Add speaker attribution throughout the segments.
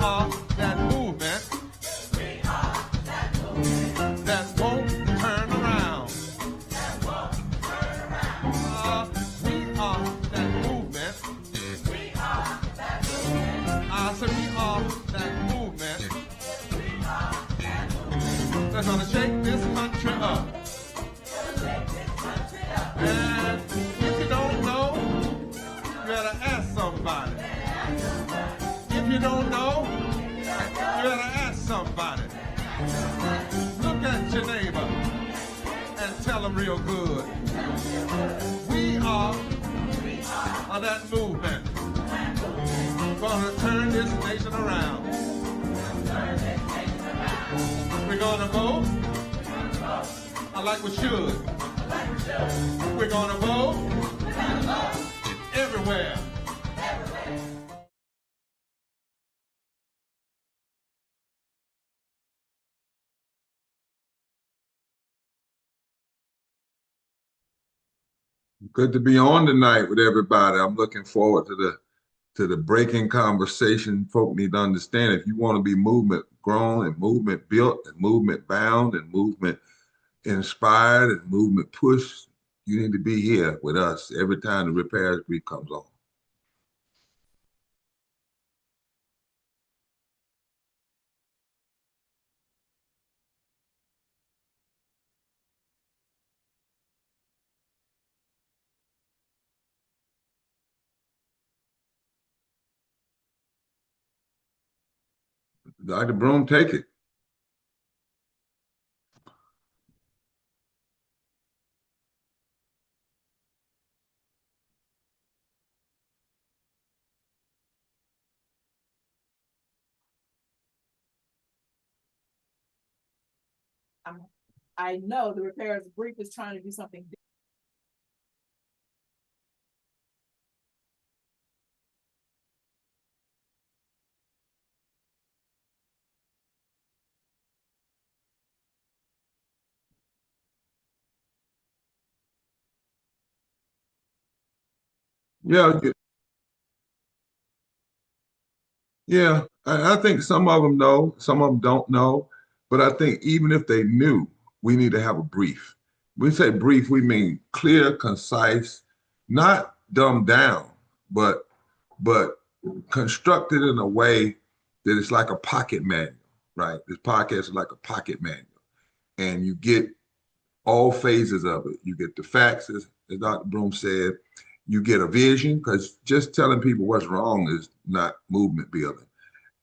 Speaker 1: are that movement. We are that movement. That won't turn around. That won't turn around. We are that movement. We are that movement. I said we are that movement. We are that movement. That's gonna shake this country up. And if you don't know, you better ask somebody. If you don't know, you better ask somebody. Look at your neighbor and tell them real good. We are that movement. Gonna turn this nation around. We're gonna vote. I like we should. We're gonna vote everywhere.
Speaker 2: Good to be on tonight with everybody. I'm looking forward to the breaking conversation. Folk need to understand, if you want to be movement grown and movement built and movement bound and movement inspired and movement pushed, you need to be here with us every time the repairs brief comes on. Dr. Broom, take it.
Speaker 3: I know the repairs brief is trying to do something different.
Speaker 2: Yeah, I think some of them know, some of them don't know. But I think even if they knew, we need to have a brief. We say brief, we mean clear, concise, not dumbed down, but constructed in a way that it's like a pocket manual, right? This podcast is like a pocket manual, and you get all phases of it. You get the facts, as Dr. Broom said. You get a vision, because just telling people what's wrong is not movement building.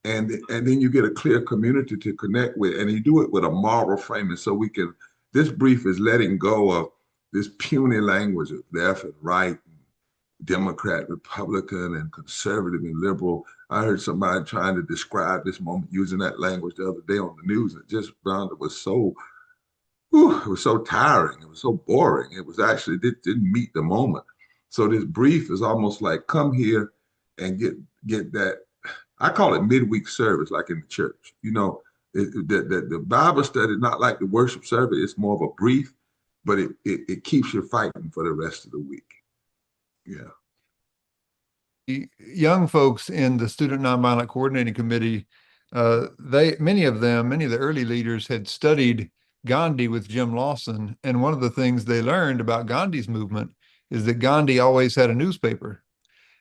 Speaker 2: And then you get a clear community to connect with, and you do it with a moral framing. So this brief is letting go of this puny language of left and right, Democrat, Republican, and conservative and liberal. I heard somebody trying to describe this moment using that language the other day on the news. It just found it was so tiring. It was so boring. It didn't meet the moment. So this brief is almost like, come here and get that. I call it midweek service, like in the church. You know, the Bible study is not like the worship service. It's more of a brief, but it keeps you fighting for the rest of the week. Yeah.
Speaker 4: Young folks in the Student Nonviolent Coordinating Committee, many of the early leaders had studied Gandhi with Jim Lawson. And one of the things they learned about Gandhi's movement is that Gandhi always had a newspaper.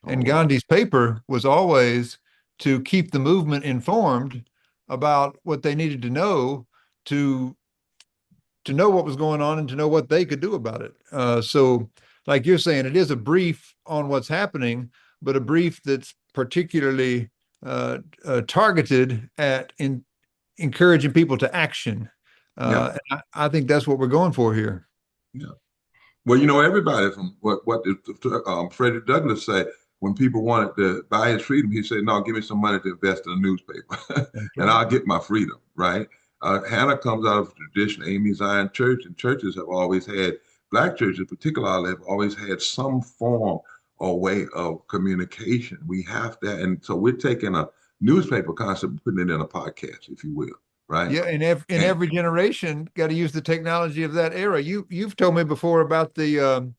Speaker 4: And Gandhi's paper was always to keep the movement informed about what they needed to know to know what was going on and to know what they could do about it. So like you're saying, it is a brief on what's happening, but a brief that's particularly targeted at encouraging people to action. And I think that's what we're going for here.
Speaker 2: Yeah. Well, you know, everybody, from what did Frederick Douglass say, when people wanted to buy his freedom, he said, no, give me some money to invest in a newspaper and I'll get my freedom, right? Hannah comes out of a tradition, Amy Zion Church, and churches have always had, Black churches particularly, have always had some form or way of communication. We have that. And so we're taking a newspaper concept and putting it in a podcast, if you will. Right.
Speaker 4: Yeah, and every generation got to use the technology of that era. You've told me before about the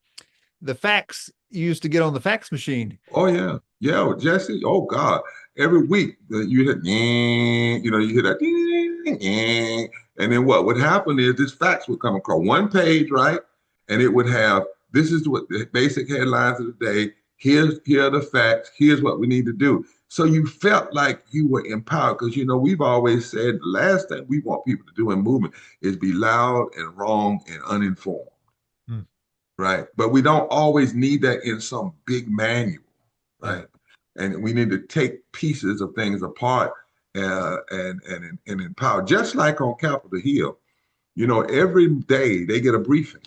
Speaker 4: fax you used to get on the fax machine.
Speaker 2: Oh yeah, Jesse. Oh God, every week you hit, you hear that, and then what would happen is this fax would come across one page, right? And it would have, this is what the basic headlines of the day. Here are the facts. Here's what we need to do. So you felt like you were empowered because, we've always said the last thing we want people to do in movement is be loud and wrong and uninformed, right? But we don't always need that in some big manual, right? And we need to take pieces of things apart and empower. Just like on Capitol Hill, every day they get a briefing.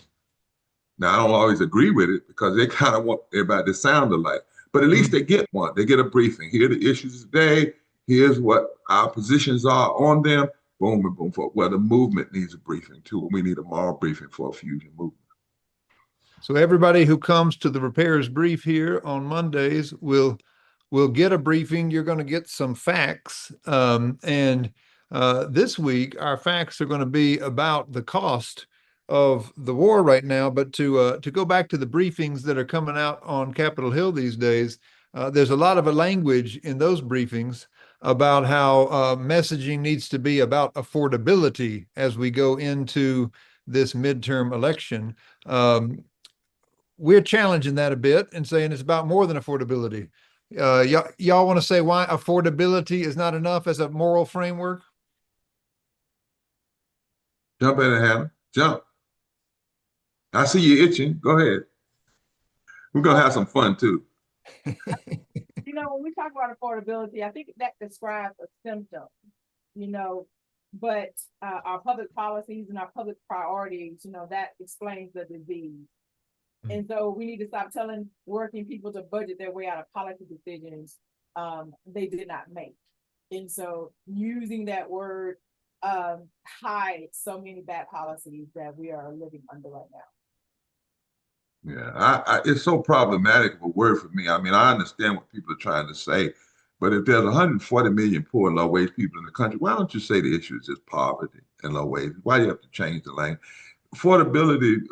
Speaker 2: Now, I don't always agree with it because they kind of want everybody to sound alike, but at least they get one. They get a briefing. Here are the issues today. Here's what our positions are on them. Boom, and boom. Well, the movement needs a briefing too, and we need a moral briefing for a fusion movement.
Speaker 4: So everybody who comes to the Repairers Brief here on Mondays will get a briefing. You're going to get some facts. And this week, our facts are going to be about the cost of the war right now. But to go back to the briefings that are coming out on Capitol Hill these days, there's a lot of a language in those briefings about how messaging needs to be about affordability as we go into this midterm election. We're challenging that a bit and saying it's about more than affordability. Y'all want to say why affordability is not enough as a moral framework?
Speaker 2: Jump in, Hannah. Jump. I see you itching. Go ahead. We're going to have some fun too.
Speaker 3: When we talk about affordability, I think that describes a symptom, but our public policies and our public priorities, that explains the disease. And so we need to stop telling working people to budget their way out of policy decisions they did not make. And so using that word hides so many bad policies that we are living under right now.
Speaker 2: Yeah, it's so problematic of a word for me. I mean, I understand what people are trying to say, but if there's 140 million poor and low-wage people in the country, why don't you say the issue is just poverty and low wages? Why do you have to change the language? Affordability,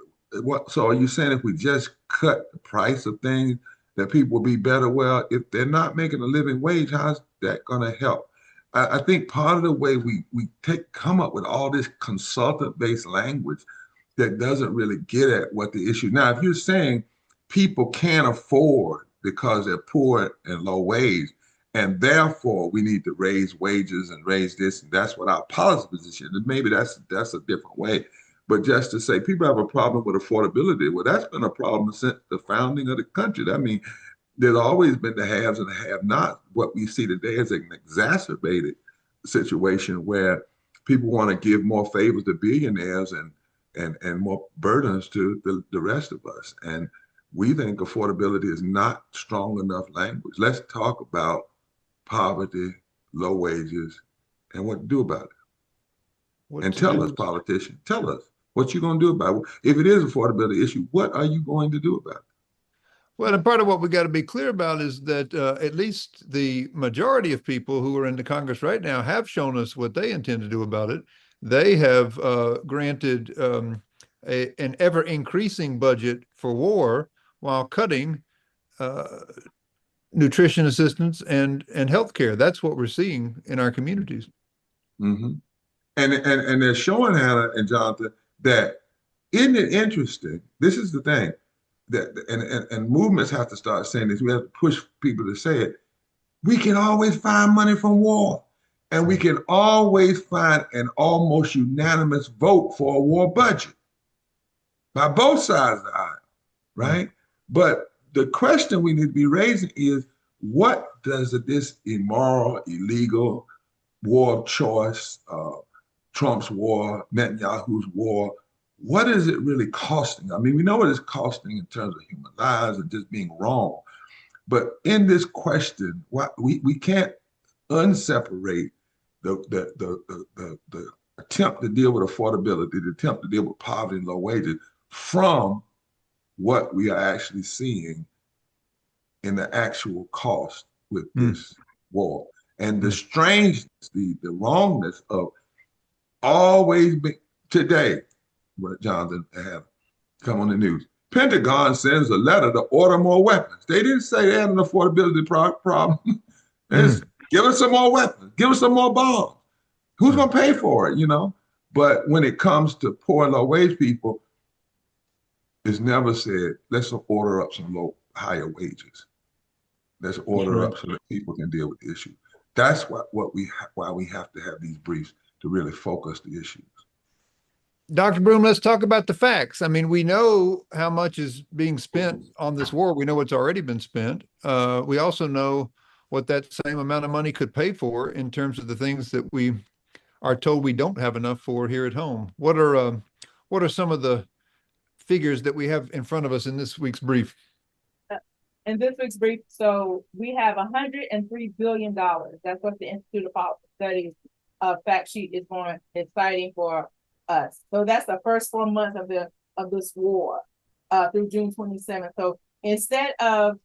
Speaker 2: so are you saying if we just cut the price of things that people will be better? Well, if they're not making a living wage, how's that going to help? I think part of the way we come up with all this consultant-based language that doesn't really get at what the issue. Now, if you're saying people can't afford because they're poor and low wage, and therefore we need to raise wages and raise this, and that's what our policy position is, maybe that's a different way. But just to say people have a problem with affordability, well, that's been a problem since the founding of the country. I mean, there's always been the haves and the have-nots. What we see today is an exacerbated situation where people want to give more favors to billionaires and more burdens to the rest of us. And we think affordability is not strong enough language. Let's talk about poverty, low wages, and what to do about it. And tell us, politicians, tell us what you're going to do about it. If it is an affordability issue, what are you going to do about it?
Speaker 4: Well, and part of what we got to be clear about is that at least the majority of people who are in the Congress right now have shown us what they intend to do about it. They have granted an ever increasing budget for war while cutting nutrition assistance and healthcare. That's what we're seeing in our communities.
Speaker 2: Mm-hmm. And they're showing, Hannah and Jonathan, that isn't it interesting? This is the thing that and movements have to start saying this. We have to push people to say it. We can always find money from war. And we can always find an almost unanimous vote for a war budget by both sides of the aisle, right? But the question we need to be raising is, what does this immoral, illegal war of choice, Trump's war, Netanyahu's war, what is it really costing? I mean, we know what it's costing in terms of human lives and just being wrong. But in this question, we can't unseparate the attempt to deal with affordability, the attempt to deal with poverty and low wages from what we are actually seeing in the actual cost with this war. And the strangeness, the wrongness of always being today, what Jonathan had come on the news. Pentagon sends a letter to order more weapons. They didn't say they had an affordability problem. They just Give us some more weapons. Give us some more bombs. Who's going to pay for it, But when it comes to poor and low wage people, it's never said, let's order up some higher wages. Let's order up so that people can deal with the issue. That's why we have to have these briefs to really focus the issues.
Speaker 4: Dr. Broom, let's talk about the facts. I mean, we know how much is being spent on this war. We know what's already been spent. We also know what that same amount of money could pay for in terms of the things that we are told we don't have enough for here at home. What are some of the figures that we have in front of us in this week's brief?
Speaker 3: In this week's brief, so we have $103 billion. That's what the Institute of Policy Studies fact sheet is citing for us. So that's the first 4 months of this war through June 27th. So instead of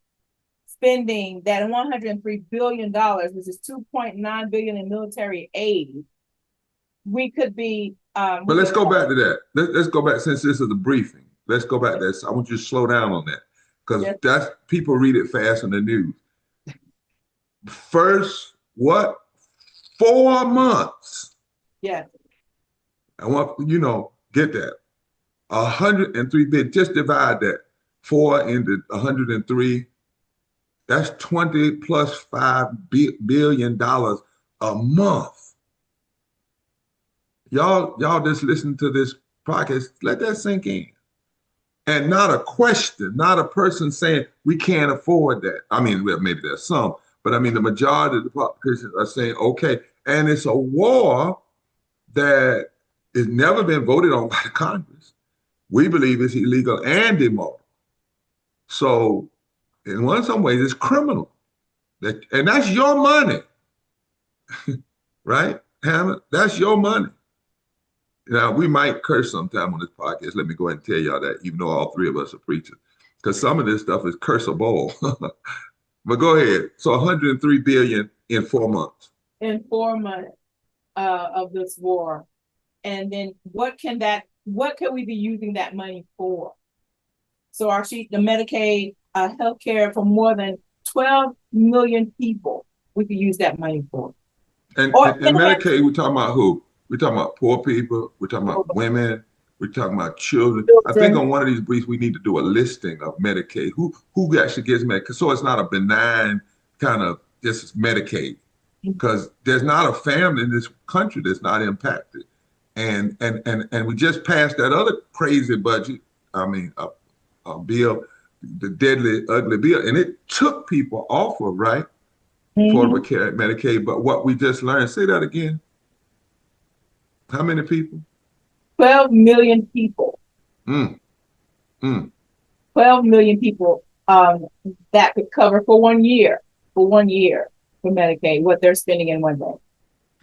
Speaker 3: spending that $103 billion, which is $2.9 billion in military aid, we could be.
Speaker 2: But let's go back to that. Let's go back, since this is a briefing. Let's go back to that. I want you to slow down on that, because that's, people read it fast in the news. First, 4 months.
Speaker 3: Yeah.
Speaker 2: I want, get that. 103 billion, just divide that. 4 into 103. That's 20 plus $5 billion a month. Y'all just listen to this podcast. Let that sink in. And not a question, not a person saying we can't afford that. I mean, well, maybe there's some, but I mean, the majority of the politicians are saying, okay, and it's a war that has never been voted on by the Congress. We believe it's illegal and immoral. So in some ways, it's criminal. And that's your money, right, Hannah? That's your money. Now, we might curse sometime on this podcast. Let me go ahead and tell y'all that, even though all three of us are preachers, because some of this stuff is cursable. But go ahead. So 103 billion in 4 months. In
Speaker 3: 4 months of this war. And then what can we be using that money for? So the Medicaid, healthcare for more than 12 million people, we could use that money for.
Speaker 2: And Medicaid, we're talking about who? We're talking about poor people. We're talking about women. We're talking about children. I think on one of these briefs, we need to do a listing of Medicaid. Who actually gets Medicaid? So it's not a benign kind of just Medicaid, because there's not a family in this country that's not impacted. And we just passed that other crazy budget. I mean, a bill, the deadly, ugly bill, and it took people off of, right, Affordable Care, Medicaid. But what we just learned, say that again. How many people?
Speaker 3: 12 million people. 12 million people that could cover for 1 year, for Medicaid, what they're spending in 1 day.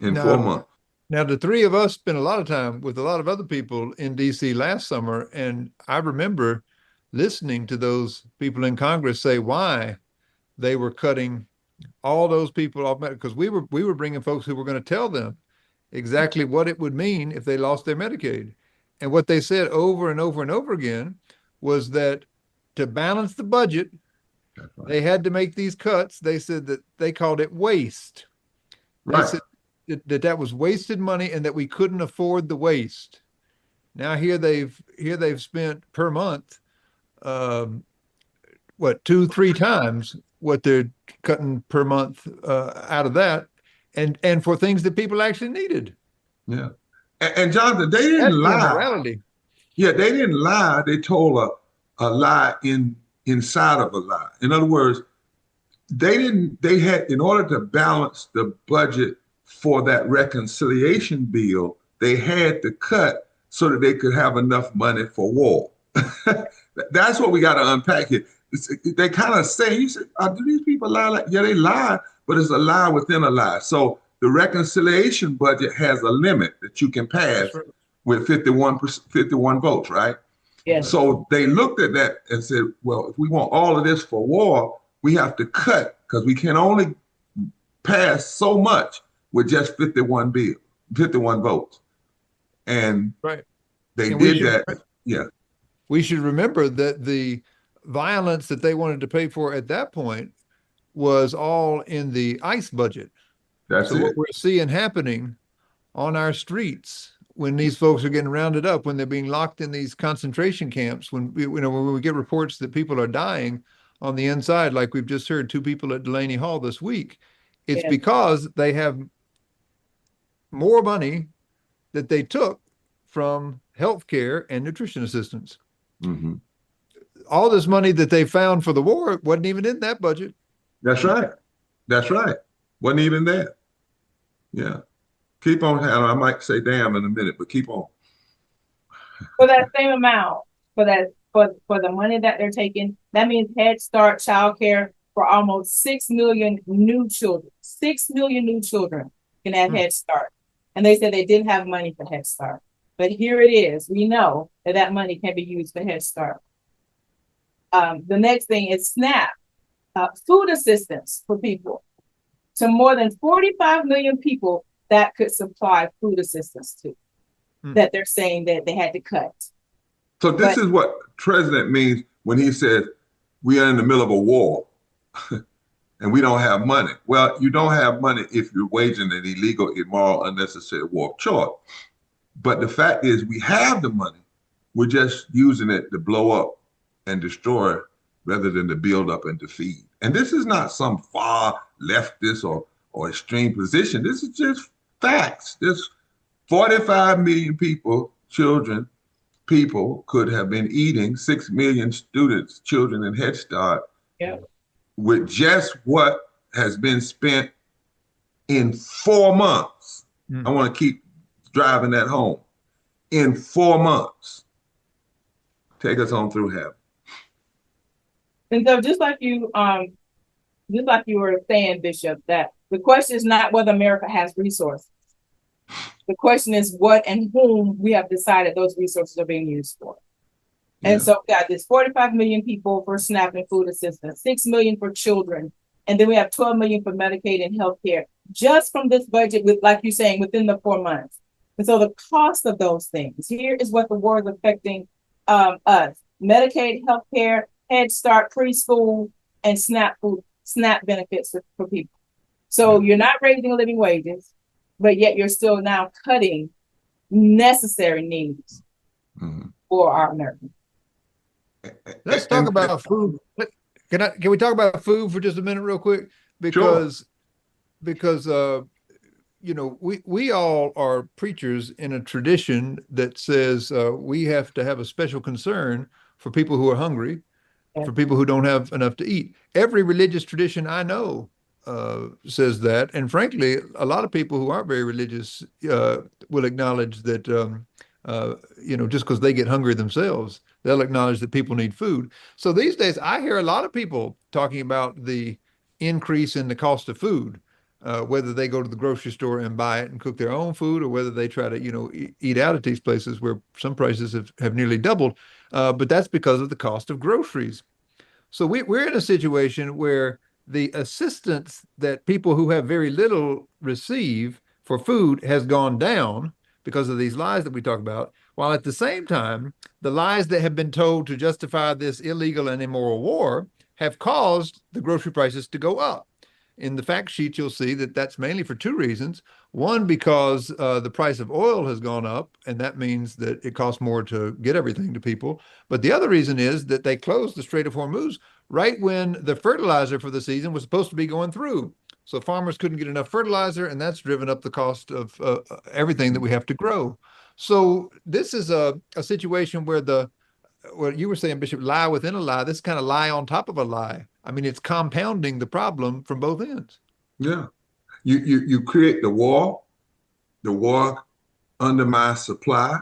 Speaker 2: In 4 months.
Speaker 4: Now, the three of us spent a lot of time with a lot of other people in D.C. last summer, and I remember listening to those people in Congress say why they were cutting all those people off, because we were bringing folks who were going to tell them exactly what it would mean if they lost their Medicaid. And what they said over and over and over again was that to balance the budget, they had to make these cuts. They said that they called it waste. Right. They said that was wasted money and that we couldn't afford the waste. Now here they've spent per month, 2-3 times what they're cutting per month out of that. And for things that people actually needed. Yeah.
Speaker 2: And Jonathan, they didn't lie. Morality. Yeah, they didn't lie. They told a lie inside of a lie. In other words, they had, in order to balance the budget for that reconciliation bill, they had to cut so that they could have enough money for war. That's what we got to unpack here. They kind of say, you said, do these people lie? Yeah, they lie. But it's a lie within a lie. So the reconciliation budget has a limit that you can pass with 51 votes, right? Yeah. So they looked at that and said, well, if we want all of this for war, we have to cut, because we can only pass so much with just 51 votes. And they did that. Yeah.
Speaker 4: We should remember that the violence that they wanted to pay for at that point was all in the ICE budget.
Speaker 2: That's
Speaker 4: So what
Speaker 2: it.
Speaker 4: we're seeing happening on our streets when these folks are getting rounded up, when they're being locked in these concentration camps, when when we get reports that people are dying on the inside, like we've just heard 2 people at Delaney Hall this week, it's
Speaker 3: Yes.
Speaker 4: because they have more money that they took from healthcare and nutrition assistance.
Speaker 2: Hmm.
Speaker 4: All this money that they found for the war wasn't even in that budget.
Speaker 2: That's right. That's right. Wasn't even there. Yeah. Keep on, Hannah. I might say damn in a minute, but keep on.
Speaker 3: For that same amount, for the money that they're taking, that means Head Start childcare for almost 6 million new children. 6 million new children can have Head Start. And they said they didn't have money for Head Start. But here it is. We know that that money can be used for Head Start. The next thing is SNAP, food assistance for people. To more than 45 million people that could supply food assistance to, that they're saying that they had to cut.
Speaker 2: So this is what President means when he says we are in the middle of a war and we don't have money. Well, you don't have money if you're waging an illegal, immoral, unnecessary war of choice. But the fact is we have the money. We're just using it to blow up and destroy rather than to build up and to feed. And this is not some far leftist or extreme position. This is just facts. There's 45 million people, children, people could have been eating, 6 million students, children in Head Start, with just what has been spent in 4 months. I want to keep driving that home. In 4 months. Take us on through heaven.
Speaker 3: And so just like you were saying, Bishop, that the question is not whether America has resources. The question is what and whom we have decided those resources are being used for. And so we got this 45 million people for SNAP and food assistance, 6 million for children, and then we have 12 million for Medicaid and healthcare, just from this budget, with, like you're saying, within the 4 months. And so the cost of those things, here is what the war is affecting us. Medicaid, healthcare, Head Start, preschool, and SNAP benefits for people. So you're not raising living wages, but yet you're still now cutting necessary needs for our Americans.
Speaker 4: Let's talk about food. Can we talk about food for just a minute real quick? Because you know, we all are preachers in a tradition that says we have to have a special concern for people who are hungry, for people who don't have enough to eat. Every religious tradition I know says that. And frankly, a lot of people who aren't very religious will acknowledge that, you know, just because they get hungry themselves, they'll acknowledge that people need food. So these days, I hear a lot of people talking about the increase in the cost of food, whether they go to the grocery store and buy it and cook their own food, or whether they try to, you know, eat out at these places where some prices have nearly doubled. But that's because of the cost of groceries. So we're in a situation where the assistance that people who have very little receive for food has gone down because of these lies that we talk about, while at the same time, the lies that have been told to justify this illegal and immoral war have caused the grocery prices to go up. In the fact sheet, you'll see that that's mainly for 2 reasons. One, because the price of oil has gone up, and that means that it costs more to get everything to people. But the other reason is that they closed the Strait of Hormuz right when the fertilizer for the season was supposed to be going through. So farmers couldn't get enough fertilizer, and that's driven up the cost of everything that we have to grow. So this is a situation where what you were saying, Bishop, lie within a lie, this kind of lie on top of a lie. I mean, it's compounding the problem from both ends.
Speaker 2: Yeah. You create the war undermines supply,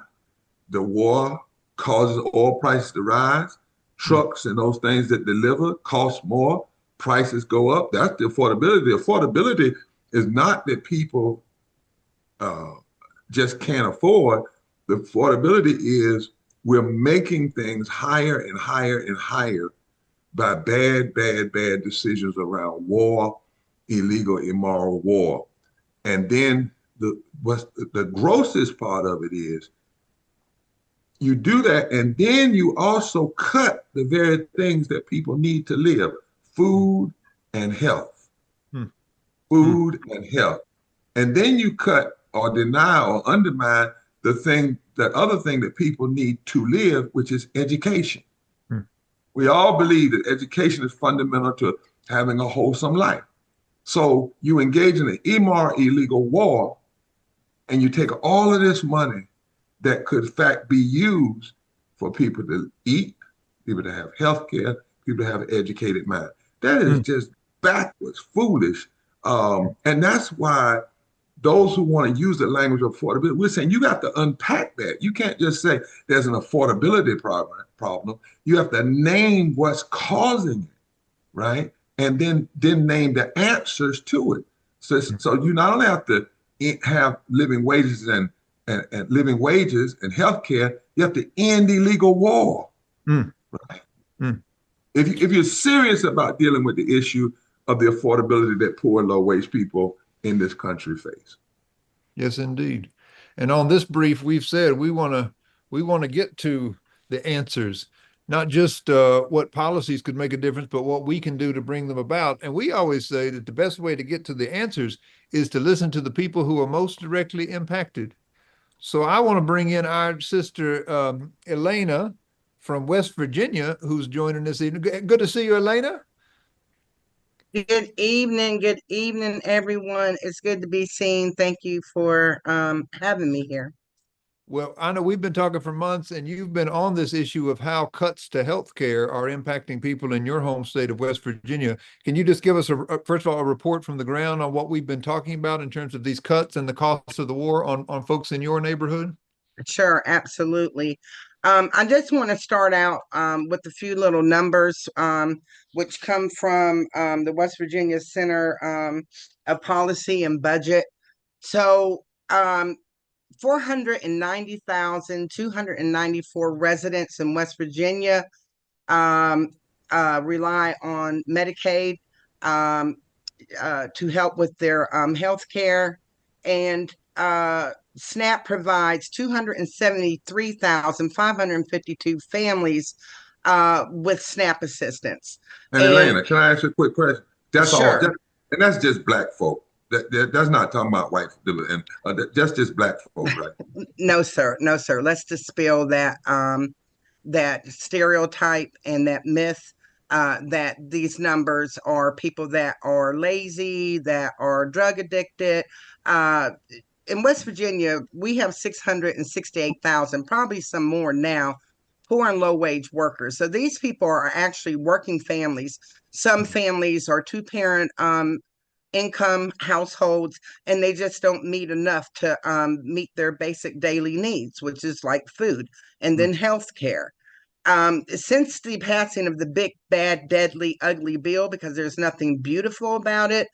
Speaker 2: the war causes oil prices to rise, trucks and those things that deliver cost more, prices go up. That's the affordability. The affordability is not that people just can't afford. The affordability is we're making things higher and higher and higher by bad decisions around war, illegal, immoral war. And then the grossest part of it is you do that, and then you also cut the very things that people need to live: food and health. Food and health. And then you cut or deny or undermine that other thing that people need to live, which is education.
Speaker 4: Hmm.
Speaker 2: We all believe that education is fundamental to having a wholesome life. So you engage in an immoral, illegal war, and you take all of this money that could, in fact, be used for people to eat, people to have health care, people to have an educated mind. That is just backwards, foolish. And that's why those who want to use the language of affordability, we're saying you got to unpack that. You can't just say there's an affordability problem. You have to name what's causing it, right? And then name the answers to it. So you not only have to have living wages and living wages and health care, you have to end illegal war, right? If you're serious about dealing with the issue of the affordability that poor and low wage people in this country face.
Speaker 4: Yes, indeed. And on this brief, we've said we want to get to the answers, not just what policies could make a difference, but what we can do to bring them about. And we always say that the best way to get to the answers is to listen to the people who are most directly impacted. So I want to bring in our sister, Elena from West Virginia, who's joining us. Good to see you, Elena.
Speaker 5: Good evening, everyone. It's good to be seen. Thank you for having me here.
Speaker 4: Well, I know we've been talking for months, and you've been on this issue of how cuts to healthcare are impacting people in your home state of West Virginia. Can you just give us, first of all, a report from the ground on what we've been talking about in terms of these cuts and the costs of the war on folks in your neighborhood?
Speaker 5: Sure, absolutely. I just want to start out with a few little numbers, which come from the West Virginia Center of Policy and Budget. So 490,294 residents in West Virginia rely on Medicaid to help with their health care, and SNAP provides 273,552 families with SNAP assistance.
Speaker 2: And Elena, can I ask you a quick question? That's
Speaker 5: sure.
Speaker 2: all, and that's just black folk. That's not talking about white people, and that's just black folk, right?
Speaker 5: No, sir. No, sir. Let's dispel that that stereotype and that myth that these numbers are people that are lazy, that are drug addicted. In West Virginia, we have 668,000, probably some more now, poor and low wage workers. So these people are actually working families. Some families are two-parent income households, and they just don't meet enough to meet their basic daily needs, which is like food and then health care. Since the passing of the big, bad, deadly, ugly bill, because there's nothing beautiful about it,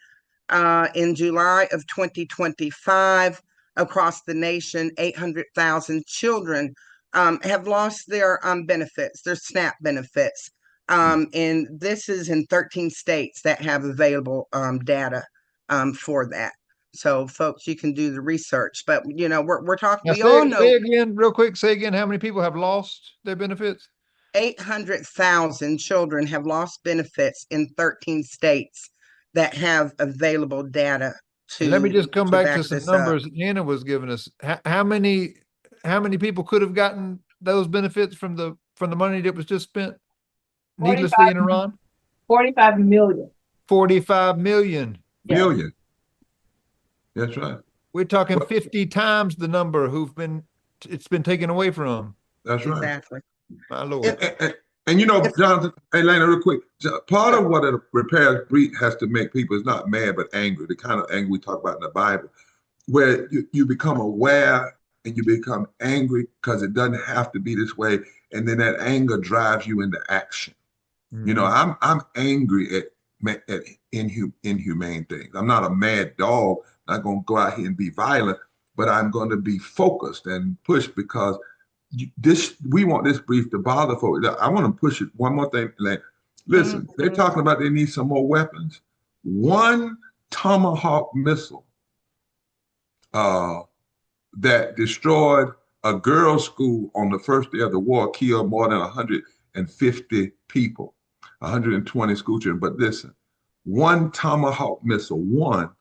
Speaker 5: in July of 2025, across the nation, 800,000 children have lost their benefits, their SNAP benefits. And this is in 13 states that have available data for that. So, folks, you can do the research. But, you know, we're talking,
Speaker 4: now
Speaker 5: we all know.
Speaker 4: Say again, real quick, say again, how many people have lost their benefits?
Speaker 5: 800,000 children have lost benefits in 13 states that have available data to.
Speaker 4: And let me just come back to some numbers
Speaker 5: Hannah
Speaker 4: was giving us. How many people could have gotten those benefits from the money that was just spent needlessly in Iran?
Speaker 3: 45 million.
Speaker 4: 45 million.
Speaker 2: Million. That's right.
Speaker 4: We're talking 50 times the number it's been taken away from.
Speaker 2: That's right.
Speaker 5: Exactly.
Speaker 4: My Lord.
Speaker 2: And you know, Jonathan, Elena, real quick, part of what a repair has to make people is not mad, but angry, the kind of anger we talk about in the Bible, where you become aware and you become angry because it doesn't have to be this way. And then that anger drives you into action. You know, I'm angry at inhumane things. I'm not a mad dog. I'm not going to go out here and be violent, but I'm going to be focused and push because we want this brief to bother folks. I want to push it one more thing. Like, listen, they're talking about they need some more weapons. One Tomahawk missile that destroyed a girls' school on the first day of the war killed more than 150 people, 120 school children. But listen, one Tomahawk missile, one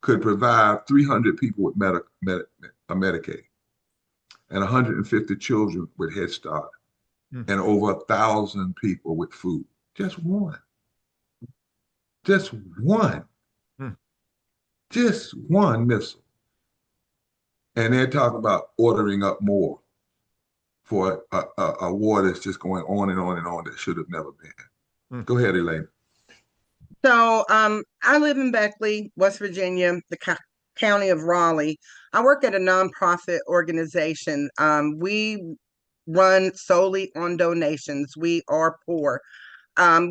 Speaker 2: could provide 300 people with Medicaid and 150 children with Head Start and over 1,000 people with food. Just one. Just one. Just one missile. And they're talking about ordering up more for a war that's just going on and on and on that should have never been. Go ahead, Elaine.
Speaker 5: So I live in Beckley, West Virginia, the county of Raleigh. I work at a nonprofit organization. We run solely on donations. We are poor.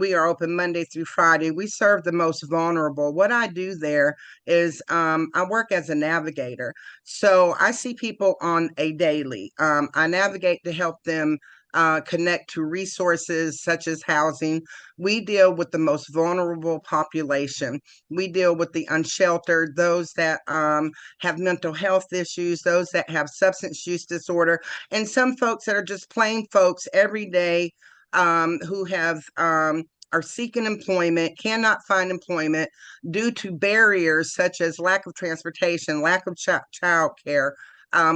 Speaker 5: We are open Monday through Friday. We serve the most vulnerable. What I do there is I work as a navigator. So I see people on a daily. I navigate to help them connect to resources such as housing. We deal with the most vulnerable population. We deal with the unsheltered, those that have mental health issues, those that have substance use disorder, and some folks that are just plain folks every day who have are seeking employment, cannot find employment due to barriers such as lack of transportation, lack of child care.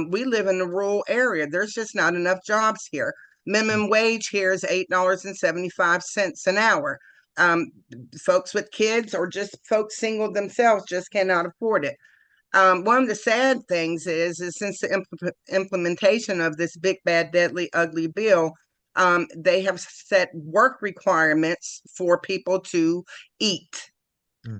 Speaker 5: We live in a rural area. There's just not enough jobs here. Minimum wage here is $8.75 an hour. Folks with kids or just folks single themselves just cannot afford it. One of the sad things is since the implementation of this big, bad, deadly, ugly bill, they have set work requirements for people to eat.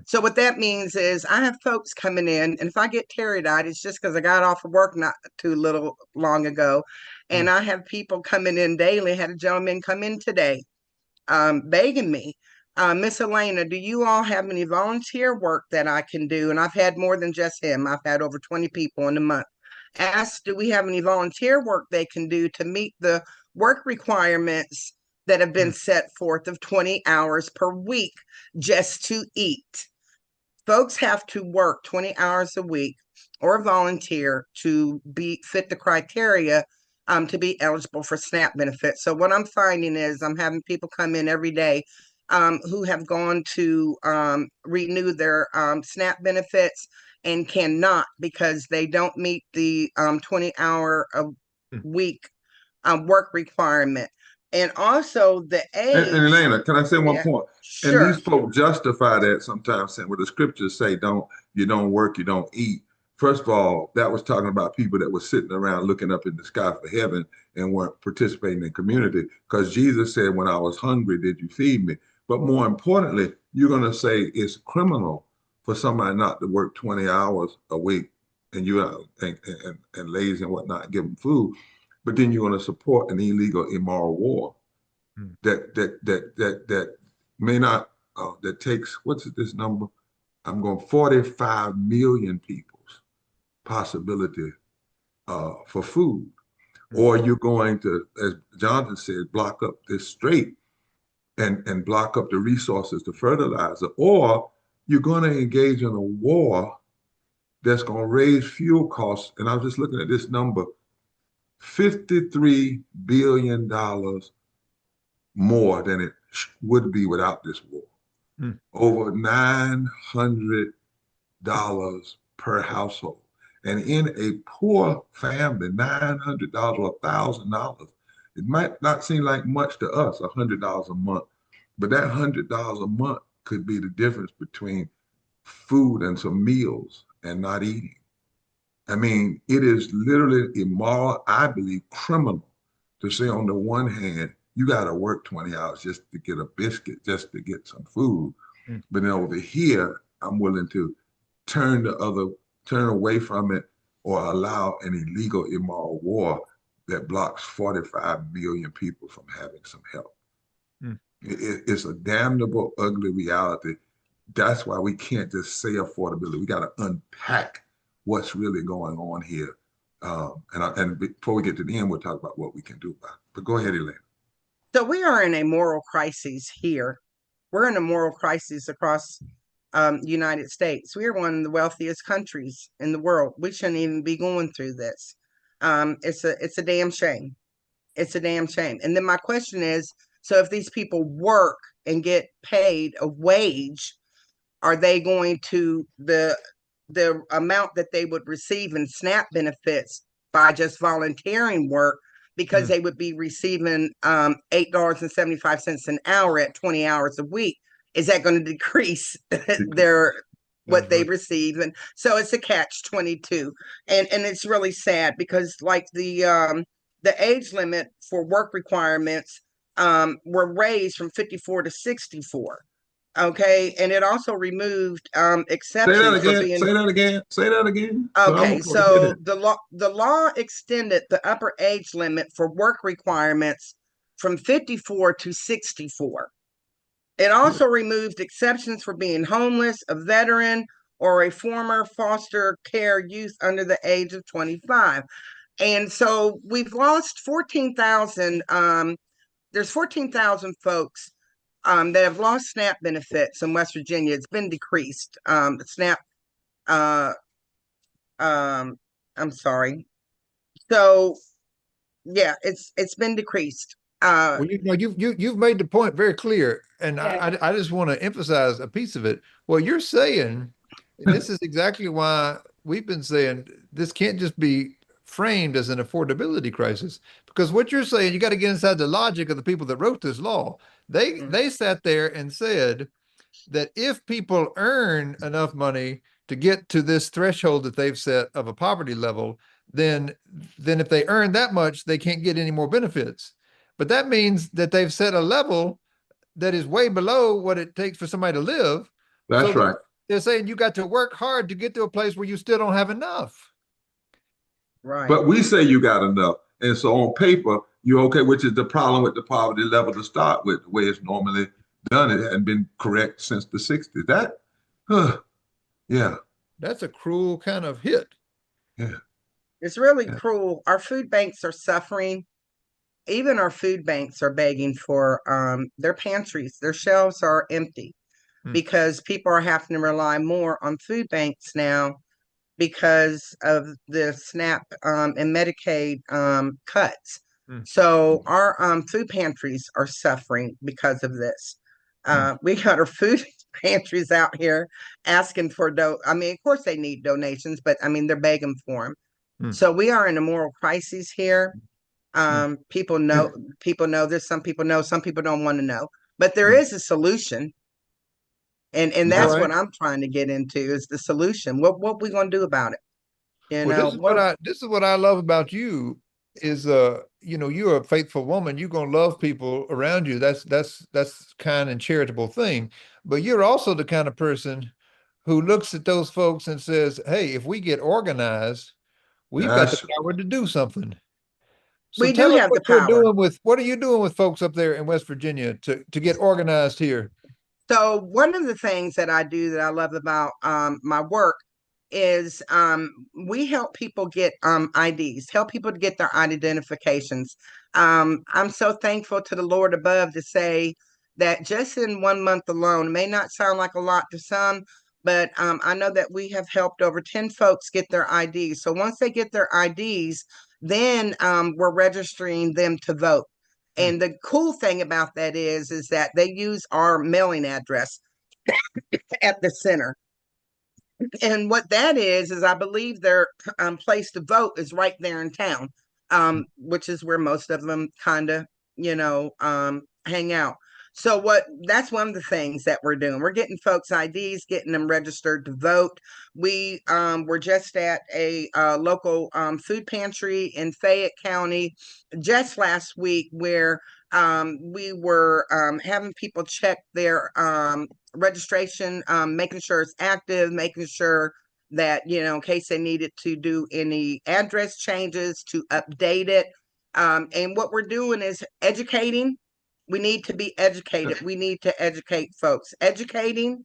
Speaker 5: So what that means is I have folks coming in, and if I get teary-eyed, it's just because I got off of work not too little long ago, and I have people coming in daily. I had a gentleman come in today begging me, Miss Elena, do you all have any volunteer work that I can do? And I've had more than just him. I've had over 20 people in a month. Asked, do we have any volunteer work they can do to meet the work requirements that have been set forth of 20 hours per week just to eat? Folks have to work 20 hours a week or volunteer to be fit the criteria to be eligible for SNAP benefits. So what I'm finding is I'm having people come in every day who have gone to renew their SNAP benefits and cannot because they don't meet the 20-hour a week work requirement. And also the age.
Speaker 2: And Elena, can I say one point?
Speaker 5: Sure.
Speaker 2: And these folks justify that sometimes saying, well, the scriptures say, you don't work, you don't eat. First of all, that was talking about people that were sitting around looking up in the sky for heaven and weren't participating in community, because Jesus said, when I was hungry, did you feed me? But more importantly, you're going to say it's criminal for somebody not to work 20 hours a week and and lazy and whatnot, give them food. But then you're going to support an illegal, immoral war that may not, that takes, what's this number? I'm going 45 million people's possibility for food. Or you're going to, as Jonathan said, block up this strait and block up the resources to fertilizer. Or you're going to engage in a war that's going to raise fuel costs. And I was just looking at this number, $53 billion more than it would be without this war. Over $900 per household. And in a poor family, $900 or $1,000, it might not seem like much to us, $100 a month, but that $100 a month could be the difference between food and some meals and not eating. I mean, it is literally immoral, I believe, criminal to say on the one hand, you got to work 20 hours just to get a biscuit, just to get some food. But then over here, I'm willing to turn away from it or allow an illegal, immoral war that blocks 45 million people from having some help. It's a damnable, ugly reality. That's why we can't just say affordability. We got to unpack what's really going on here. And before we get to the end, we'll talk about what we can do about it. But go ahead, Elaine.
Speaker 5: So we are in a moral crisis here. We're in a moral crisis across the United States. We are one of the wealthiest countries in the world. We shouldn't even be going through this. It's a damn shame. It's a damn shame. And then my question is, so if these people work and get paid a wage, are they going to, the the amount that they would receive in SNAP benefits by just volunteering work, because they would be receiving $8.75 an hour at 20 hours a week. Is that going to decrease their what they receive? And so it's a catch-22, and it's really sad because like the age limit for work requirements were raised from 54 to 64. Okay, and it also removed
Speaker 2: Say
Speaker 5: exceptions
Speaker 2: that
Speaker 5: for
Speaker 2: again.
Speaker 5: being.
Speaker 2: Say that again. Say that again.
Speaker 5: Okay, so the law extended the upper age limit for work requirements from 54 to 64. It also removed exceptions for being homeless, a veteran, or a former foster care youth under the age of 25. And so we've lost 14,000. There's 14,000 folks that have lost SNAP benefits in West Virginia. It's been decreased. The SNAP, I'm sorry. So yeah, it's been decreased.
Speaker 4: Well, you've made the point very clear, and
Speaker 3: Yeah.
Speaker 4: I just want to emphasize a piece of it. What you're saying, and this is exactly why we've been saying this can't just be framed as an affordability crisis, because what you're saying, you got to get inside the logic of the people that wrote this law. They sat there and said that if people earn enough money to get to this threshold that they've set of a poverty level, then if they earn that much, they can't get any more benefits. But that means that they've set a level that is way below what it takes for somebody to live.
Speaker 2: That's
Speaker 4: So
Speaker 2: right.
Speaker 4: they're saying you got to work hard to get to a place where you still don't have enough.
Speaker 5: Right.
Speaker 2: But we say you got enough. And so on paper, you're okay, which is the problem with the poverty level to start with, the way it's normally done. It hadn't been correct since the 60s. That, yeah.
Speaker 4: That's a cruel kind of hit.
Speaker 2: Yeah.
Speaker 5: It's really cruel. Our food banks are suffering. Even our food banks are begging for their pantries. Their shelves are empty because people are having to rely more on food banks now because of the SNAP and Medicaid cuts. So our food pantries are suffering because of this. We got our food pantries out here asking for I mean, of course they need donations, but I mean they're begging for them. So we are in a moral crisis here. People know this, some people know, some people don't want to know, but there is a solution. And that's what I'm trying to get into is the solution. What we gonna do about it?
Speaker 4: This is what I love about you is you're a faithful woman. You're gonna love people around you. That's kind and charitable thing. But you're also the kind of person who looks at those folks and says, hey, if we get organized, we've got the power to do something. So
Speaker 5: we
Speaker 4: tell
Speaker 5: do
Speaker 4: us
Speaker 5: have
Speaker 4: what
Speaker 5: the power.
Speaker 4: what are you doing with folks up there in West Virginia to get organized here?
Speaker 5: So one of the things that I do that I love about my work is we help people get IDs, help people to get their identifications. I'm so thankful to the Lord above to say that just in 1 month alone, it may not sound like a lot to some, but I know that we have helped over 10 folks get their IDs. So once they get their IDs, then we're registering them to vote. And the cool thing about that is that they use our mailing address at the center. And what that is I believe their place to vote is right there in town, which is where most of them kind of, hang out. So that's one of the things that we're doing. We're getting folks IDs, getting them registered to vote. We were just at a local food pantry in Fayette County just last week where we were having people check their registration, making sure it's active, making sure that, in case they needed to do any address changes, to update it. And what we're doing is educating. We need to be educated. We need to educate folks, educating,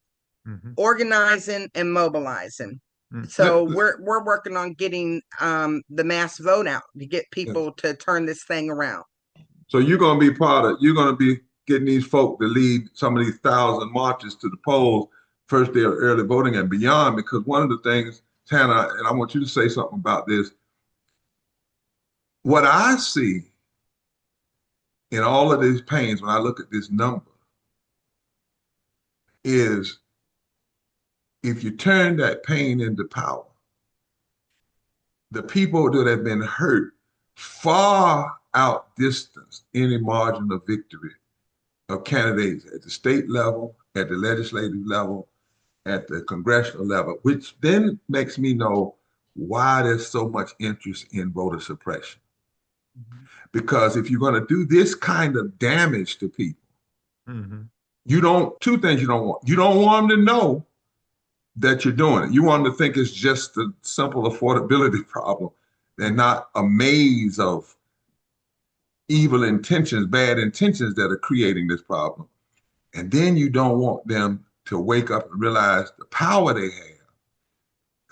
Speaker 5: organizing, and mobilizing. So we're working on getting the mass vote out to get people to turn this thing around.
Speaker 2: So you're going to be you're going to be getting these folk to lead some of these 1,000 marches to the polls first day of early voting and beyond, because one of the things, Tana, and I want you to say something about this. What I see in all of these pains when I look at this number is if you turn that pain into power, the people that have been hurt far outdistance any margin of victory of candidates at the state level, at the legislative level, at the congressional level, which then makes me know why there's so much interest in voter suppression. Because if you're going to do this kind of damage to people, two things you don't want. You don't want them to know that you're doing it. You want them to think it's just a simple affordability problem and not a maze of evil intentions, bad intentions that are creating this problem. And then you don't want them to wake up and realize the power they have.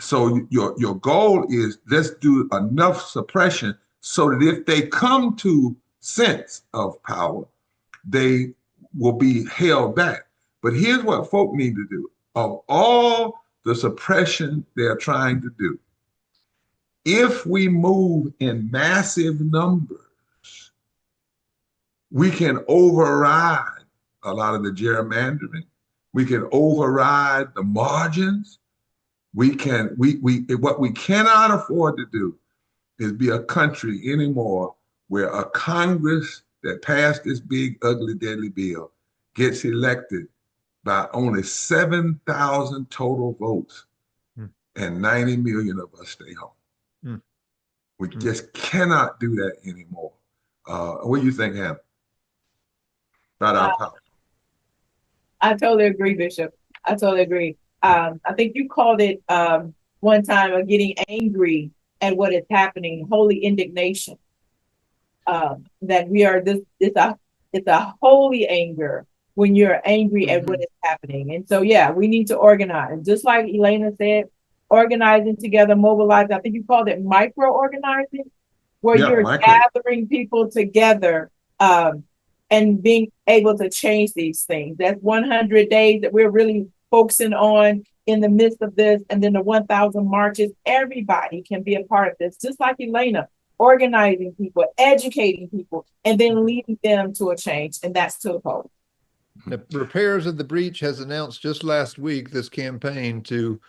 Speaker 2: So your goal is, let's do enough suppression so that if they come to sense of power, they will be held back. But here's what folk need to do. Of all the suppression they're trying to do, if we move in massive numbers, we can override a lot of the gerrymandering. We can override the margins. What we cannot afford to do is be a country anymore where a Congress that passed this big, ugly, deadly bill gets elected by only 7,000 total votes and 90 million of us stay home. We just cannot do that anymore. What do you think, Hannah? About our power.
Speaker 3: I totally agree, Bishop. I totally agree. I think you called it one time of getting angry at what is happening, holy indignation. That we are it's a holy anger when you're angry at what is happening. And so, yeah, we need to organize. Just like Elena said, organizing together, mobilizing. I think you called it micro-organizing, where you're gathering people together and being able to change these things. That's 100 days that we're really focusing on in the midst of this. And then the 1,000 marches, everybody can be a part of this. Just like Elena, organizing people, educating people, and then leading them to a change. And that's to the polls.
Speaker 4: The Repairers of the Breach has announced just last week this campaign to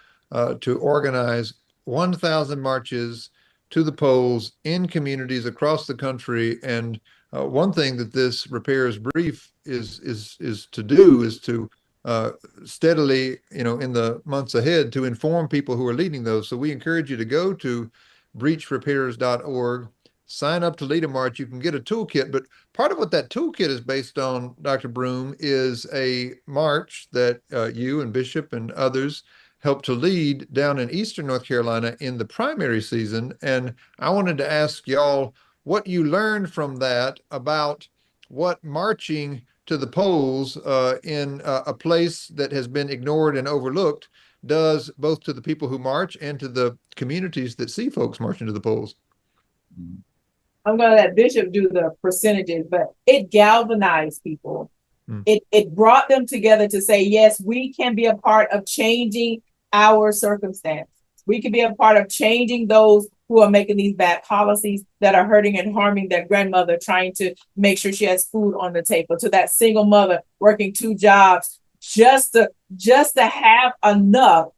Speaker 4: organize 1,000 marches to the polls in communities across the country. And one thing that this Repairers Brief is to do is to steadily, in the months ahead, to inform people who are leading those. So we encourage you to go to breachrepairers.org, sign up to lead a march. You can get a toolkit, but part of what that toolkit is based on, Dr. Broom, is a march that you and Bishop and others helped to lead down in Eastern North Carolina in the primary season. And I wanted to ask y'all what you learned from that about what marching to the polls in a place that has been ignored and overlooked does both to the people who march and to the communities that see folks marching to the polls.
Speaker 3: I'm going to let Bishop do the percentages, but it galvanized people. It brought them together to say, yes, we can be a part of changing our circumstance. We can be a part of changing those who are making these bad policies that are hurting and harming their grandmother, trying to make sure she has food on the table, to that single mother working 2 jobs just to have enough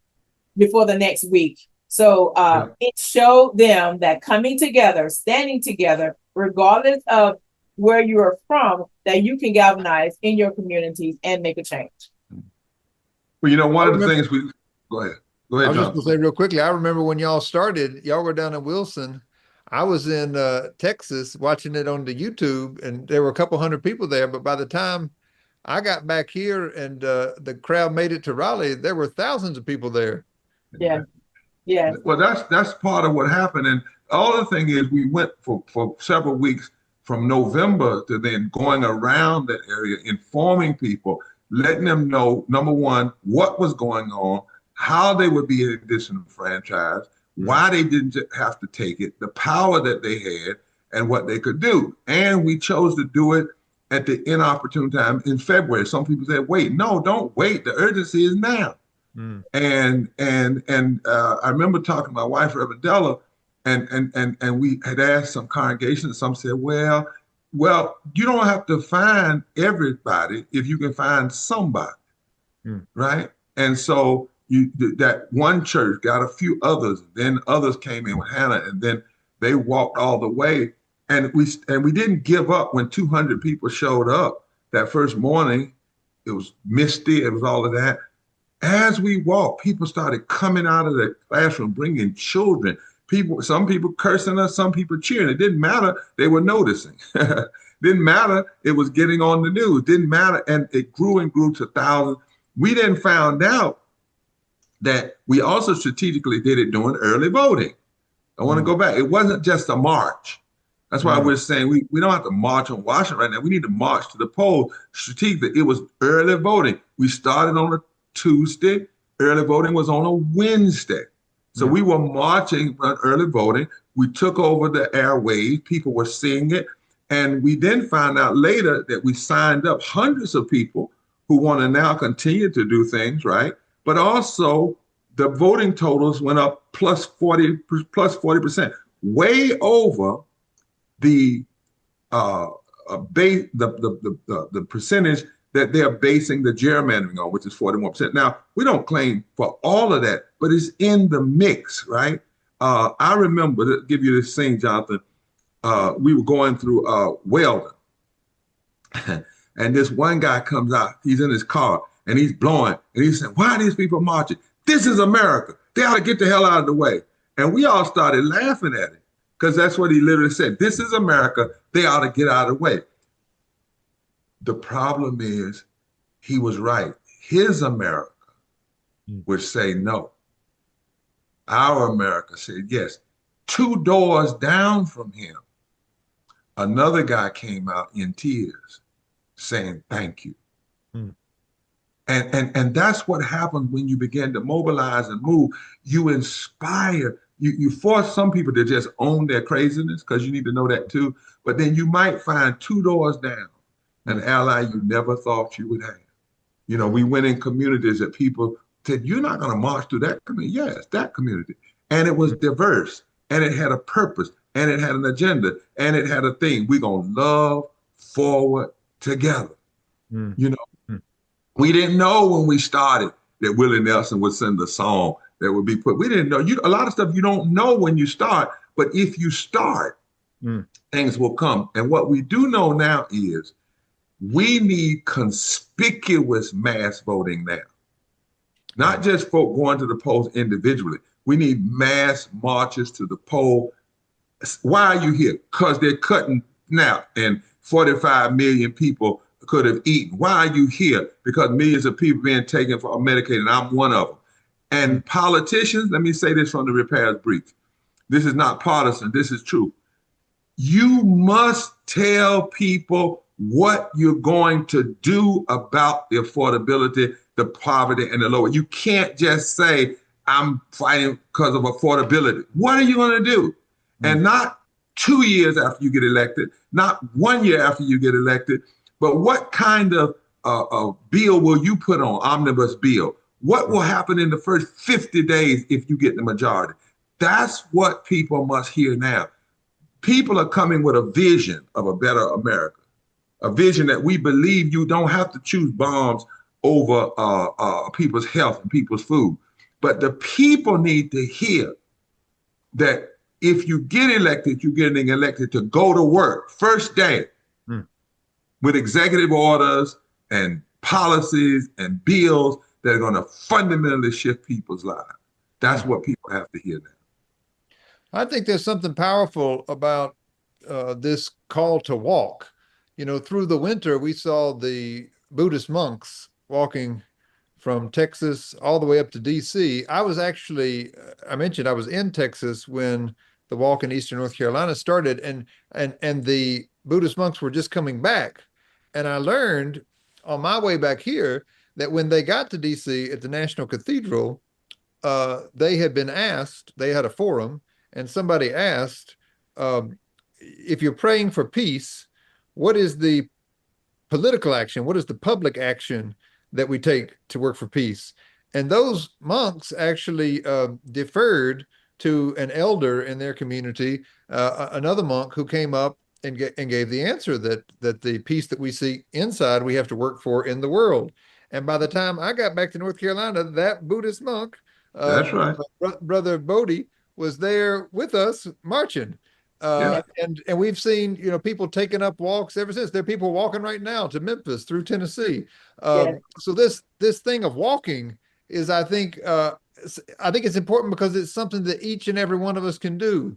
Speaker 3: before the next week. So it showed them that coming together, standing together, regardless of where you are from, that you can galvanize in your communities and make a change.
Speaker 2: Well, one of the things go ahead. Go ahead,
Speaker 4: I was
Speaker 2: John.
Speaker 4: just going to say real quickly, I remember when y'all started, y'all were down in Wilson. I was in Texas watching it on the YouTube, and there were a couple hundred people there. But by the time I got back here and the crowd made it to Raleigh, there were thousands of people there.
Speaker 3: Yeah. Yeah.
Speaker 2: Well, that's part of what happened. And all the thing is, we went for several weeks from November to then going around that area, informing people, letting them know, number one, what was going on, how they would be disenfranchised, why they didn't have to take it, the power that they had, and what they could do. And we chose to do it at the inopportune time in February. Some people said, wait, no, don't wait. The urgency is now. And I remember talking to my wife, Reverend Della, and we had asked some congregations. Some said, well, you don't have to find everybody if you can find somebody, right? And so, that one church got a few others, then others came in with Hannah, and then they walked all the way. And we didn't give up when 200 people showed up that first morning. It was misty. It was all of that. As we walked, people started coming out of the classroom, bringing children. Some people cursing us, some people cheering. It didn't matter. They were noticing. Didn't matter. It was getting on the news. Didn't matter. And it grew and grew to thousands. We then found out that we also strategically did it during early voting. I want to go back. It wasn't just a march. That's why we're saying we don't have to march on Washington right now. We need to march to the polls strategically. It was early voting. We started on a Tuesday. Early voting was on a Wednesday. So we were marching on early voting. We took over the airwaves. People were seeing it. And we then found out later that we signed up hundreds of people who want to now continue to do things, right? But also the voting totals went up plus 40%, way over the percentage that they're basing the gerrymandering on, which is 41%. Now, we don't claim for all of that, but it's in the mix, right? I remember, to give you this thing, Jonathan, we were going through Weldon, and this one guy comes out, he's in his car, and he's blowing, and he's saying, why are these people marching? This is America. They ought to get the hell out of the way. And we all started laughing at him, because that's what he literally said. This is America. They ought to get out of the way. The problem is, he was right. His America would say no. Our America said yes. 2 doors down from him, another guy came out in tears saying thank you. And that's what happens when you begin to mobilize and move. You inspire, you force some people to just own their craziness, because you need to know that too. But then you might find 2 doors down an ally you never thought you would have. You know, we went in communities that people said, you're not going to march through that community. Yes, that community. And it was diverse, and it had a purpose, and it had an agenda, and it had a thing. We're going to love forward together. You know, we didn't know when we started that Willie Nelson would send a song that would be put. We didn't know. A lot of stuff you don't know when you start, but if you start, things will come. And what we do know now is we need conspicuous mass voting now. Not just folk going to the polls individually. We need mass marches to the poll. Why are you here? Because they're cutting now, and 45 million people could have eaten. Why are you here? Because millions of people being taken for Medicaid, and I'm one of them. And politicians, let me say this from the repairs brief. This is not partisan. This is true. You must tell people what you're going to do about the affordability, the poverty, and the lower. You can't just say, I'm fighting because of affordability. What are you going to do? And not 2 years after you get elected, not 1 year after you get elected, but what kind of bill will you put on, omnibus bill? What will happen in the first 50 days if you get the majority? That's what people must hear now. People are coming with a vision of a better America, a vision that we believe you don't have to choose bombs over people's health and people's food. But the people need to hear that if you get elected, you're getting elected to go to work first day with executive orders and policies and bills that are going to fundamentally shift people's lives. That's what people have to hear now.
Speaker 4: I think there's something powerful about this call to walk. You know, through the winter, we saw the Buddhist monks walking from Texas all the way up to DC. I was actually, I mentioned I was in Texas when the walk in Eastern North Carolina started, and the Buddhist monks were just coming back. And I learned on my way back here that when they got to DC at the National Cathedral, they had been asked, they had a forum, and somebody asked, if you're praying for peace, what is the political action? What is the public action that we take to work for peace? And those monks actually deferred to an elder in their community, another monk who came up and gave the answer that the peace that we seek inside, we have to work for in the world. And by the time I got back to North Carolina, that Buddhist monk,
Speaker 2: That's right.
Speaker 4: Brother Bodhi, was there with us marching.
Speaker 2: Yeah.
Speaker 4: And we've seen, people taking up walks ever since. There are people walking right now to Memphis through Tennessee.
Speaker 3: Yes.
Speaker 4: So this thing of walking is, I think it's important because it's something that each and every one of us can do.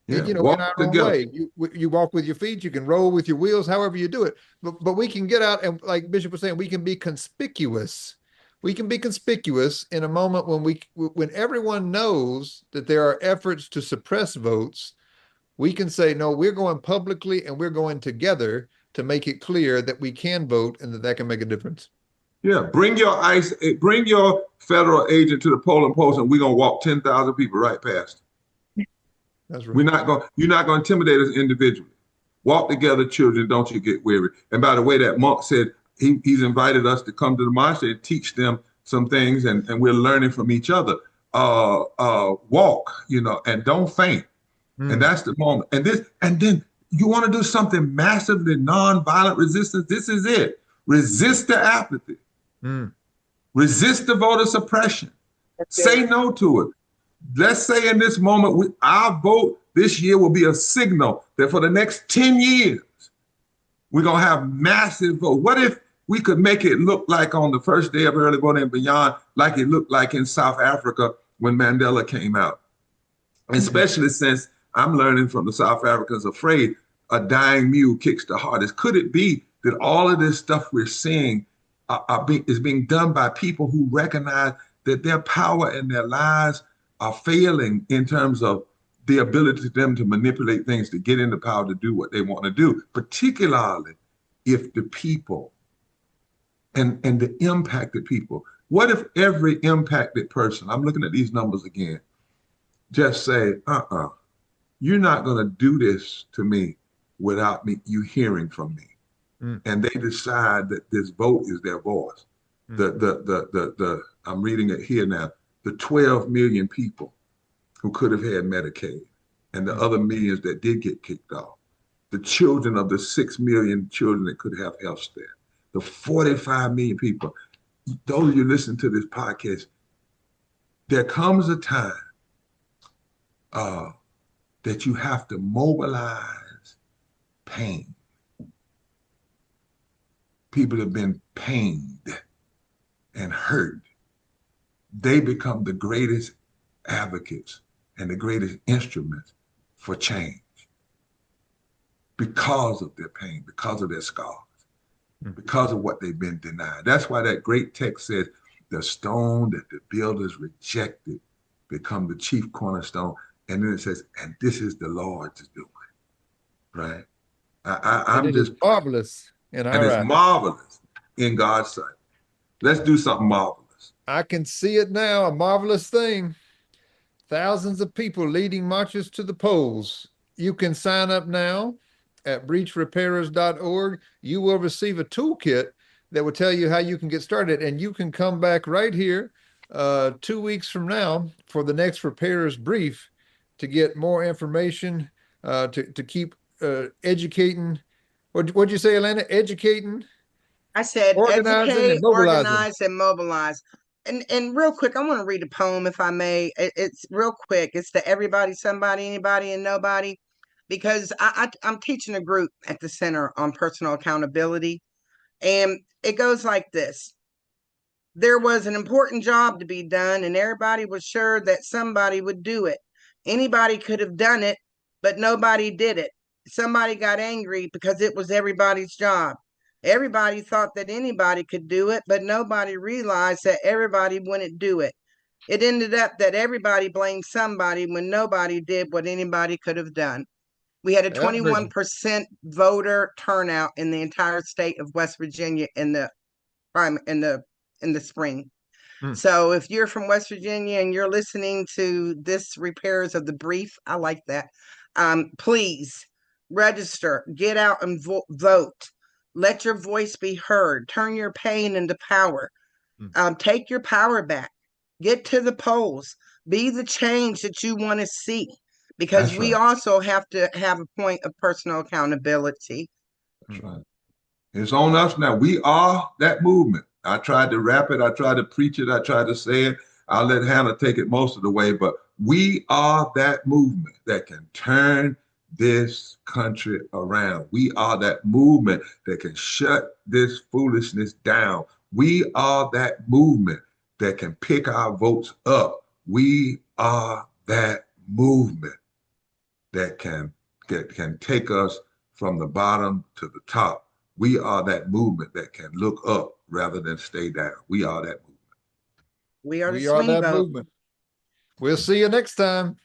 Speaker 2: Yeah.
Speaker 4: In
Speaker 2: Walk
Speaker 4: our own
Speaker 2: together.
Speaker 4: way. You walk with your feet, you can roll with your wheels, however you do it. But we can get out and, like Bishop was saying, we can be conspicuous. We can be conspicuous in a moment when everyone knows that there are efforts to suppress votes. We can say, no, we're going publicly and we're going together to make it clear that we can vote and that can make a difference.
Speaker 2: Yeah, bring your federal agent to the polling post, and we're gonna walk 10,000 people right past.
Speaker 4: That's right.
Speaker 2: You're not gonna intimidate us individually. Walk together, children, don't you get weary. And by the way, that monk said he's invited us to come to the monastery and teach them some things, and we're learning from each other. Walk, and don't faint. And that's the moment. And then you want to do something massively nonviolent resistance. This is it. Resist the apathy. Resist the voter suppression. Say no to it. Let's say in this moment, our vote this year will be a signal that for the next 10 years, we're going to have massive vote. What if we could make it look like on the first day of early voting and beyond, like it looked like in South Africa when Mandela came out? Especially since I'm learning from the South Africans afraid a dying mule kicks the hardest. Could it be that all of this stuff we're seeing is being done by people who recognize that their power and their lives are failing in terms of the ability to them to manipulate things, to get into power, to do what they want to do, particularly if the people and the impacted people. What if every impacted person, I'm looking at these numbers again, just say, you're not going to do this to me without you hearing from me. And they decide that this vote is their voice. I'm reading it here now, the 12 million people who could have had Medicaid and the other millions that did get kicked off, the children of the 6 million children that could have health care, the 45 million people. Those of you listening to this podcast, there comes a time that you have to mobilize pain. People have been pained and hurt. They become the greatest advocates and the greatest instruments for change because of their pain, because of their scars, because of what they've been denied. That's why that great text says, the stone that the builders rejected become the chief cornerstone. And then it says, and this is the Lord's doing, right? I'm just
Speaker 4: marvelous. And
Speaker 2: it's marvelous in God's sight. Let's do something marvelous.
Speaker 4: I can see it now, a marvelous thing. Thousands of people leading marches to the polls. You can sign up now at breachrepairers.org. You will receive a toolkit that will tell you how you can get started. And you can come back right here 2 weeks from now for the next Repairers Brief to get more information, to keep educating. What'd you say, Elena? Educating?
Speaker 5: I said
Speaker 4: educate,
Speaker 5: organize, and mobilize. And real quick, I want to read a poem, if I may. It's real quick. It's to everybody, somebody, anybody, and nobody, because I'm teaching a group at the Center on Personal Accountability. And it goes like this. There was an important job to be done, and everybody was sure that somebody would do it. Anybody could have done it, but nobody did it. Somebody got angry because it was everybody's job. Everybody thought that anybody could do it, but nobody realized that everybody wouldn't do it. It ended up that everybody blamed somebody when nobody did what anybody could have done. We had a 21% voter turnout in the entire state of West Virginia in the spring. So if you're from West Virginia and you're listening to this Repairers of the Brief, I like that. Please register, get out and vote. Let your voice be heard. Turn your pain into power. Take your power back. Get to the polls. Be the change that you want to see, because we also have to have a point of personal accountability.
Speaker 2: That's right. It's on us now. We are that movement. I tried to rap it. I tried to preach it. I tried to say it. I'll let Hannah take it most of the way, but we are that movement that can turn this country around. We are that movement that can shut this foolishness down. We are that movement that can pick our votes up. We are that movement that can take us from the bottom to the top. We are that movement that can look up rather than stay down. We are that movement.
Speaker 5: We are the
Speaker 4: We are
Speaker 5: swing
Speaker 4: that
Speaker 5: vote.
Speaker 4: movement. We'll see you next time.